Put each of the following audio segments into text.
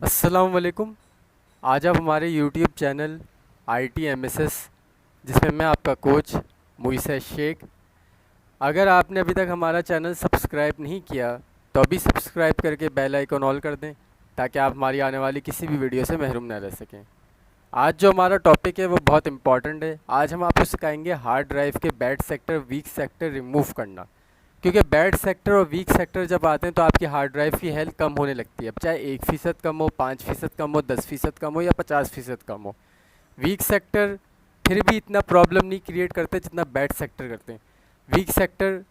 अस्सलाम वालेकुम। आज आप हमारे यूट्यूब चैनल ITMSS, जिसमें मैं आपका कोच मुईसा शेख। अगर आपने अभी तक हमारा चैनल सब्सक्राइब नहीं किया तो अभी सब्सक्राइब करके बेल आइकन ऑल कर दें, ताकि आप हमारी आने वाली किसी भी वीडियो से महरूम ना रह सकें। आज जो हमारा टॉपिक है वो बहुत इंपॉर्टेंट है। आज हम आपको सिखाएंगे हार्ड ड्राइव के bad sector, weak sector remove करना। क्योंकि बैड सेक्टर और वीक सेक्टर जब आते हैं तो आपकी हार्ड ड्राइव की हेल्थ कम होने लगती है। अब चाहे 1% कम हो, 5% कम हो, 10% कम हो या 50% कम हो, वीक सेक्टर फिर भी इतना प्रॉब्लम नहीं क्रिएट करते जितना बैड सेक्टर करते हैं। वीक सेक्टर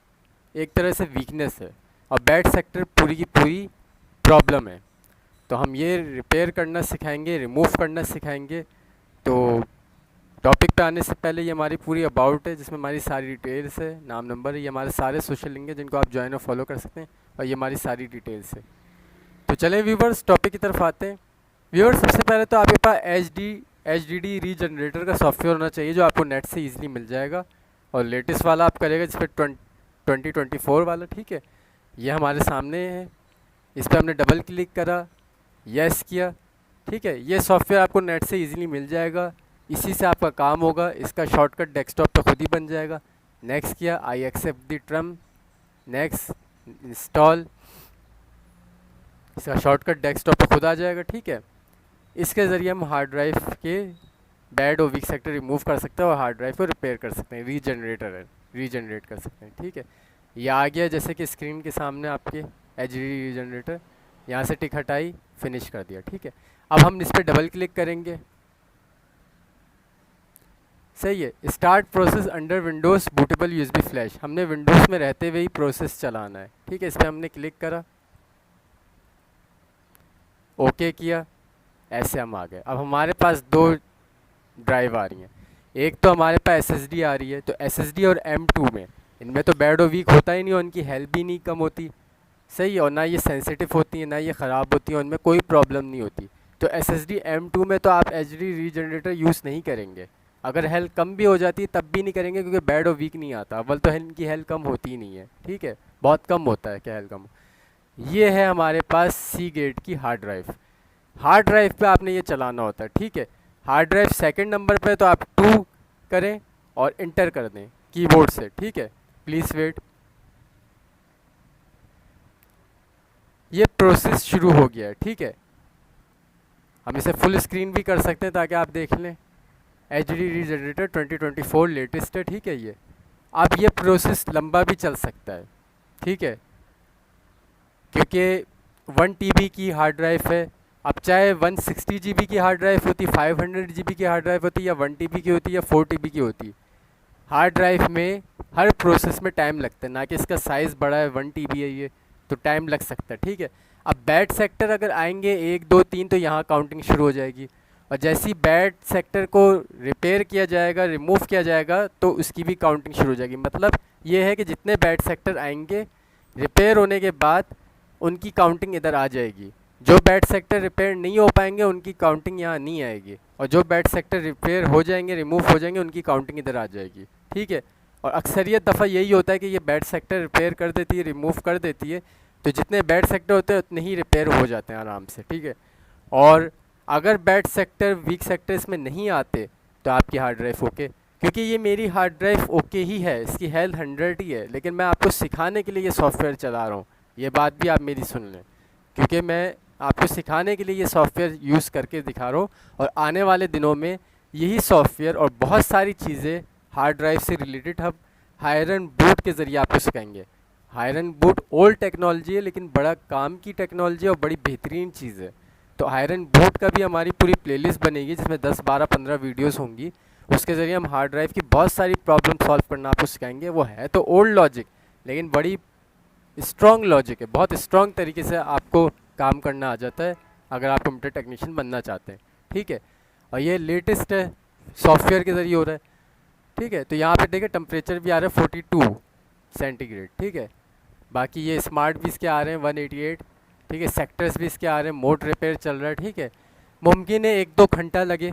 एक तरह से वीकनेस है और बैड सेक्टर पूरी की पूरी प्रॉब्लम है। तो हम ये रिपेयर करना सिखाएंगे, रिमूव करना सिखाएंगे। तो टॉपिक पे आने से पहले ये हमारी पूरी अबाउट है, जिसमें हमारी सारी डिटेल्स है, नाम नंबर है, ये हमारे सारे सोशल लिंक है जिनको आप ज्वाइन और फॉलो कर सकते हैं, और ये हमारी सारी डिटेल्स है। तो चलें व्यूवर्स, टॉपिक की तरफ आते हैं। व्यूवर्स, सबसे पहले तो आपके पास एच डी डी रीजनरेटर का सॉफ्टवेयर होना चाहिए, जो आपको नेट से ईजिली मिल जाएगा। और लेटेस्ट वाला आप करेगा जिस पर 2024 वाला, ठीक है। ये हमारे सामने है, इस पर हमने डबल क्लिक करा, यस किया, ठीक है। ये सॉफ्टवेयर आपको नेट से ईजिली मिल जाएगा, इसी से आपका काम होगा। इसका शॉर्टकट डेस्कटॉप पे खुद ही बन जाएगा। नेक्स्ट किया, I accept the term, next install, इसका शॉर्टकट डेस्कटॉप पे खुद आ जाएगा, ठीक है। इसके ज़रिए हम हार्ड ड्राइव के बैड और वीक सेक्टर रिमूव कर सकते हैं और हार्ड ड्राइव को रिपेयर कर सकते हैं, रीजनरेट कर सकते हैं, ठीक है। ये आ गया जैसे कि स्क्रीन के सामने आपके एच डी रीजनरेटर। यहाँ से टिक हटाई, फिनिश कर दिया, ठीक है। अब हम इस पर डबल क्लिक करेंगे, सही है। Start process under Windows bootable USB flash, हमने विंडोज़ में रहते हुए ही प्रोसेस चलाना है, ठीक है। इस पर हमने क्लिक करा, ओके किया, ऐसे हम आ गए। अब हमारे पास दो ड्राइव आ रही हैं। एक तो हमारे पास एसएसडी आ रही है, तो एसएसडी और M2 में, इनमें तो बैड और वीक होता ही नहीं, और इनकी हेल्थ भी नहीं कम होती, सही है। और ना ये सेंसिटिव होती है, ना ये ख़राब होती है, उनमें कोई प्रॉब्लम नहीं होती। तो एसएसडी M2 में तो आप एचडी रीजनरेटर यूज़ नहीं करेंगे। अगर हेल्थ कम भी हो जाती है तब भी नहीं करेंगे, क्योंकि बैड और वीक नहीं आता। अव्वल तो इनकी हेल्थ कम होती ही नहीं है, ठीक है। बहुत कम होता है क्या हेल्थ कम। ये है हमारे पास सी ग्रेड की हार्ड ड्राइव। हार्ड ड्राइव पे आपने ये चलाना होता है, ठीक है। हार्ड ड्राइव सेकंड नंबर पे, तो आप 2 करें और इंटर कर दें कीबोर्ड से, ठीक है। Please wait. ये प्रोसेस शुरू हो गया है, ठीक है। हम इसे फुल स्क्रीन भी कर सकते हैं ताकि आप देख लें। एच डी रीजनरेटर 2024 लेटेस्ट है, ठीक है। ये अब ये प्रोसेस लंबा भी चल सकता है, ठीक है, क्योंकि 1 TB की हार्ड ड्राइव है। अब चाहे 160 GB की हार्ड ड्राइव होती, 500 GB की हार्ड ड्राइव होती, या 1 TB की होती, या 4 TB की होती, हार्ड ड्राइव में हर प्रोसेस में टाइम लगता है। ना कि इसका साइज़ बड़ा है, 1 TB है ये, तो टाइम लग सकता है, ठीक है। अब बैड सेक्टर अगर आएंगे 1 2 3, तो यहाँ काउंटिंग शुरू हो जाएगी। और जैसे ही बैड सेक्टर को रिपेयर किया जाएगा, रिमूव किया जाएगा, तो उसकी भी काउंटिंग शुरू हो जाएगी। मतलब ये है कि जितने बैड सेक्टर आएंगे रिपेयर होने के बाद, उनकी काउंटिंग इधर आ जाएगी। जो बैड सेक्टर रिपेयर नहीं हो पाएंगे उनकी काउंटिंग यहाँ नहीं आएगी, और जो बैड सेक्टर रिपेयर हो जाएंगे, रिमूव हो जाएंगे, उनकी काउंटिंग इधर आ जाएगी, ठीक है। और अक्सरियत दफ़ा यही होता है कि ये बैड सेक्टर रिपेयर कर देती है, रिमूव कर देती है, तो जितने बैड सेक्टर होते हैं उतने ही रिपेयर हो जाते हैं आराम से, ठीक है। और अगर बैड सेक्टर, वीक सेक्टर इसमें नहीं आते, तो आपकी हार्ड ड्राइव ओके। क्योंकि ये मेरी हार्ड ड्राइव ओके ही है, इसकी हेल्थ 100 ही है, लेकिन मैं आपको सिखाने के लिए ये सॉफ्टवेयर चला रहा हूँ। ये बात भी आप मेरी सुन लें, क्योंकि मैं आपको सिखाने के लिए ये सॉफ्टवेयर यूज़ करके दिखा रहा हूँ। और आने वाले दिनों में यही सॉफ्टवेयर और बहुत सारी चीज़ें हार्ड ड्राइव से रिलेटेड हम हायरन बूट के ज़रिए आपको सिखाएंगे। हायरन बूट ओल्ड टेक्नोलॉजी है, लेकिन बड़ा काम की टेक्नोलॉजी है और बड़ी बेहतरीन चीज़ है। तो हायरन बूट का भी हमारी पूरी प्लेलिस्ट बनेगी, जिसमें 10 12 15 वीडियोस होंगी। उसके ज़रिए हम हार्ड ड्राइव की बहुत सारी प्रॉब्लम सॉल्व करना आपको सिखाएंगे। वो है तो ओल्ड लॉजिक, लेकिन बड़ी स्ट्रॉन्ग लॉजिक है, बहुत स्ट्रॉन्ग तरीके से आपको काम करना आ जाता है अगर आप कंप्यूटर टेक्नीशियन बनना चाहते हैं, ठीक है। और ये लेटेस्ट है, सॉफ्टवेयर के ज़रिए हो रहा है, ठीक है। तो यहाँ पे देखिए टेम्परेचर भी आ रहा है 42 सेंटीग्रेड, ठीक है। बाकी ये स्मार्ट भी इसके आ रहे हैं 188, ठीक है। सेक्टर्स भी इसके आ रहे हैं, मोड रिपेयर चल रहा है, ठीक है। मुमकिन है 1 2 घंटा लगे,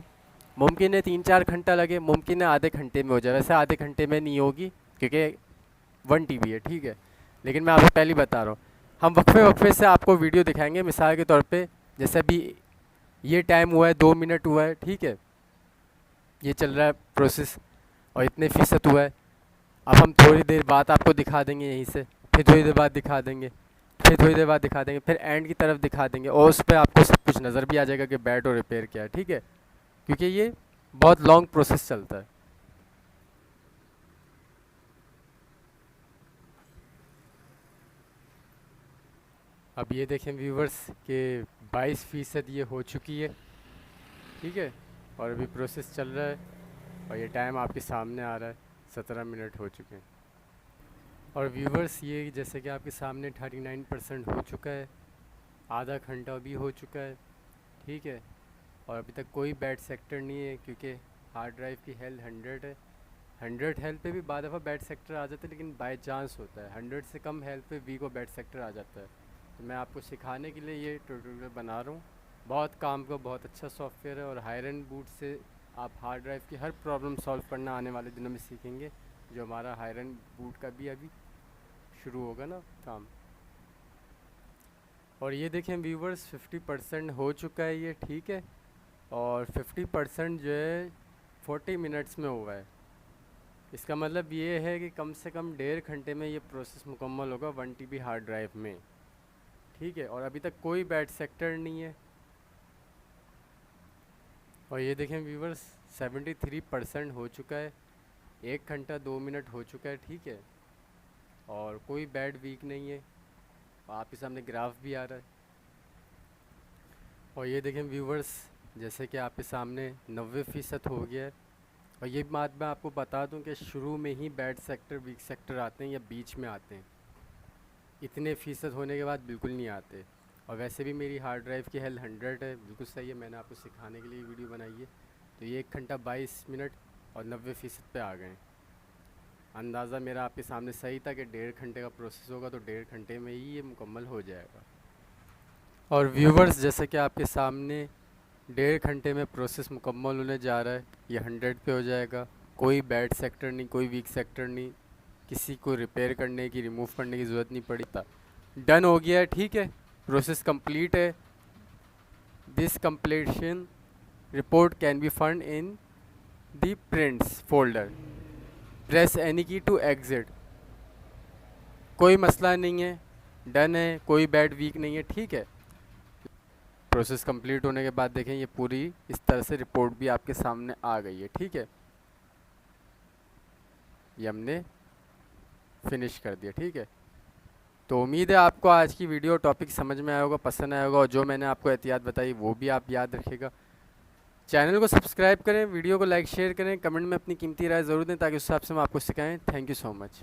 मुमकिन है 3 4 घंटा लगे, मुमकिन है आधे घंटे में हो जाए। वैसे आधे घंटे में नहीं होगी, क्योंकि 1 TB है, ठीक है। लेकिन मैं आपको पहले बता रहा हूँ, हम वक्फे वक्फे से आपको वीडियो दिखाएंगे। मिसाल के तौर पे जैसे अभी ये टाइम हुआ है 2 मिनट हुआ है, ठीक है, ये चल रहा है प्रोसेस और इतने फ़ीसद हुआ है। अब हम थोड़ी देर बाद आपको दिखा देंगे यहीं से, फिर थोड़ी देर बाद दिखा देंगे, फिर थोड़ी देर बाद दिखा देंगे, फिर एंड की तरफ दिखा देंगे और उस पर आपको सब कुछ नज़र भी आ जाएगा कि बैट और रिपेयर क्या है, ठीक है, क्योंकि ये बहुत लॉन्ग प्रोसेस चलता है। अब ये देखें व्यूवर्स के 22% ये हो चुकी है, ठीक है, और अभी प्रोसेस चल रहा है और ये टाइम आपके सामने आ रहा है, 17 मिनट हो चुके हैं। और व्यूवर्स ये जैसे कि आपके सामने 39% हो चुका है, आधा घंटा भी हो चुका है, ठीक है, और अभी तक कोई बैड सेक्टर नहीं है क्योंकि हार्ड ड्राइव की हेल्थ 100 है। 100 हेल्थ पे भी बाद दफ़ा बैड सेक्टर आ जाता है, लेकिन बाय चांस होता है। 100 से कम हेल्थ पे वी को बैड सेक्टर आ जाता है। तो मैं आपको सिखाने के लिए ये ट्यूटोरियल बना रहा हूँ। बहुत काम का बहुत अच्छा सॉफ्टवेयर है और हायरन बूट से आप हार्ड ड्राइव की हर प्रॉब्लम सॉल्व करना आने वाले दिनों में सीखेंगे, जो हमारा हायरन बूट का भी अभी शुरू होगा ना काम। और ये देखें व्यूवर्स 50% हो चुका है ये, ठीक है, और 50% जो है 40 मिनट्स में हुआ है। इसका मतलब ये है कि कम से कम 1.5 घंटे में ये प्रोसेस मुकम्मल होगा 1 TB हार्ड ड्राइव में, ठीक है, और अभी तक कोई बैड सेक्टर नहीं है। और ये देखें व्यूवर्स 73% हो चुका है, 1 घंटा 2 मिनट हो चुका है, ठीक है, और कोई बैड वीक नहीं है, आपके सामने ग्राफ भी आ रहा है। और ये देखें व्यूवर्स जैसे कि आपके सामने 90% हो गया है। और ये बात मैं आपको बता दूं कि शुरू में ही बैड सेक्टर वीक सेक्टर आते हैं या बीच में आते हैं, इतने फ़ीसद होने के बाद बिल्कुल नहीं आते। और वैसे भी मेरी हार्ड ड्राइव की हेल्थ 100 है, बिल्कुल सही है, मैंने आपको सिखाने के लिए वीडियो बनाई है। तो ये 1 घंटा 22 मिनट और 90% पे आ गए। अंदाज़ा मेरा आपके सामने सही था कि 1.5 घंटे का प्रोसेस होगा, तो 1.5 घंटे में ही ये मुकम्मल हो जाएगा। और व्यूवर्स जैसे कि आपके सामने 1.5 घंटे में प्रोसेस मुकम्मल होने जा रहा है, ये 100 पे हो जाएगा। कोई बैड सेक्टर नहीं, कोई वीक सेक्टर नहीं, किसी को रिपेयर करने की रिमूव करने की ज़रूरत नहीं पड़ी था, डन हो गया है, ठीक है, प्रोसेस कंप्लीट है। This completion report can be found in the prints folder, press any की टू एग्जिट। कोई मसला नहीं है, डन है, कोई बैड वीक नहीं है, ठीक है। प्रोसेस कंप्लीट होने के बाद देखें ये पूरी इस तरह से रिपोर्ट भी आपके सामने आ गई है, ठीक है, ये हमने फिनिश कर दिया, ठीक है। तो उम्मीद है आपको आज की वीडियो टॉपिक समझ में आया होगा, पसंद आया होगा, और जो मैंने आपको एहतियात बताई वो भी आप याद रखिएगा। चैनल को सब्सक्राइब करें, वीडियो को लाइक शेयर करें, कमेंट में अपनी कीमती राय ज़रूर दें ताकि उस हिसाब से हम आपको सिखाएं। Thank you so much.